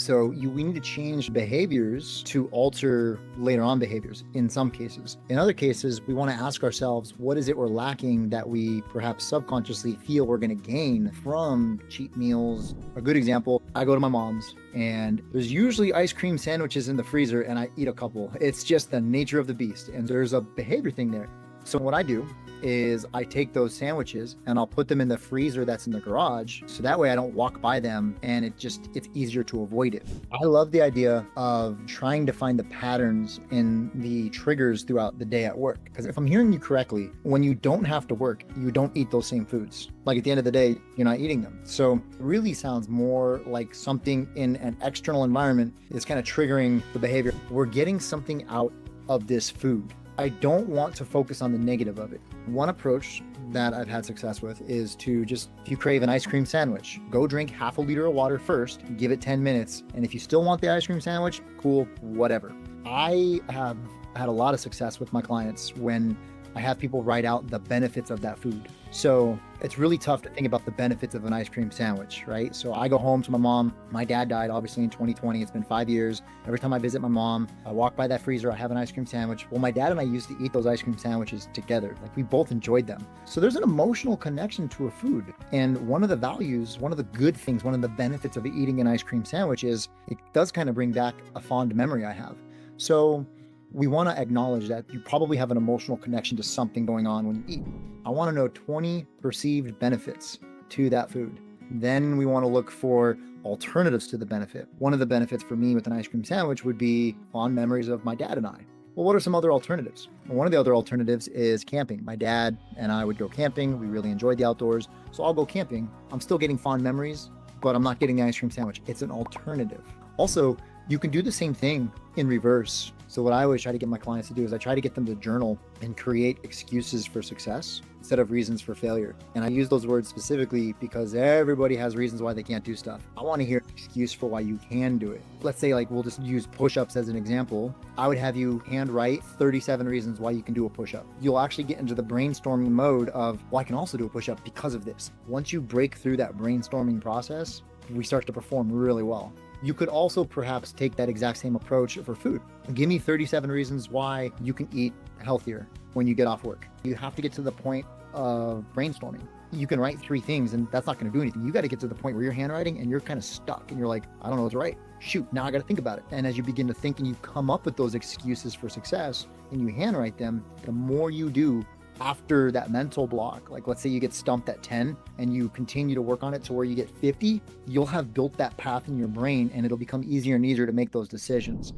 So we need to change behaviors to alter later on behaviors in some cases. In other cases, we want to ask ourselves, what is it we're lacking that we perhaps subconsciously feel we're going to gain from cheat meals? A good example, I go to my mom's and there's usually ice cream sandwiches in the freezer and I eat a couple. It's just the nature of the beast. And there's a behavior thing there. So what I do is I take those sandwiches and I'll put them in the freezer that's in the garage. So that way I don't walk by them and it's easier to avoid it. I love the idea of trying to find the patterns in the triggers throughout the day at work. Because if I'm hearing you correctly, when you don't have to work, you don't eat those same foods. Like at the end of the day, you're not eating them. So it really sounds more like something in an external environment is kind of triggering the behavior. We're getting something out of this food. I don't want to focus on the negative of it. One approach that I've had success with is to just, if you crave an ice cream sandwich, go drink half a liter of water first, give it 10 minutes. And if you still want the ice cream sandwich, cool, whatever. I have had a lot of success with my clients when I have people write out the benefits of that food. So it's really tough to think about the benefits of an ice cream sandwich, right? So I go home to my mom. My dad died obviously in 2020. It's been 5 years. Every time I visit my mom, I walk by that freezer, I have an ice cream sandwich. Well, my dad and I used to eat those ice cream sandwiches together. Like we both enjoyed them. So there's an emotional connection to a food. And one of the values, one of the good things, one of the benefits of eating an ice cream sandwich is it does kind of bring back a fond memory I have. So we want to acknowledge that you probably have an emotional connection to something going on when you eat. I want to know 20 perceived benefits to that food. Then we want to look for alternatives to the benefit. One of the benefits for me with an ice cream sandwich would be fond memories of my dad and I. Well, what are some other alternatives? Well, one of the other alternatives is camping. My dad and I would go camping. We really enjoyed the outdoors. So I'll go camping. I'm still getting fond memories, but I'm not getting the ice cream sandwich. It's an alternative. Also, you can do the same thing in reverse. So what I always try to get my clients to do is I try to get them to journal and create excuses for success instead of reasons for failure. And I use those words specifically because everybody has reasons why they can't do stuff. I want to hear an excuse for why you can do it. Let's say like we'll just use push-ups as an example. I would have you handwrite 37 reasons why you can do a push-up. You'll actually get into the brainstorming mode of, well, I can also do a push-up because of this. Once you break through that brainstorming process, we start to perform really well. You could also perhaps take that exact same approach for food. Give me 37 reasons why you can eat healthier when you get off work. You have to get to the point of brainstorming. You can write 3 things and that's not going to do anything. You got to get to the point where you're handwriting and you're kind of stuck and you're like, I don't know what's right. Shoot, now I got to think about it. And as you begin to think and you come up with those excuses for success and you handwrite them, the more you do after that mental block, like let's say you get stumped at 10 and you continue to work on it to where you get 50, you'll have built that path in your brain and it'll become easier and easier to make those decisions.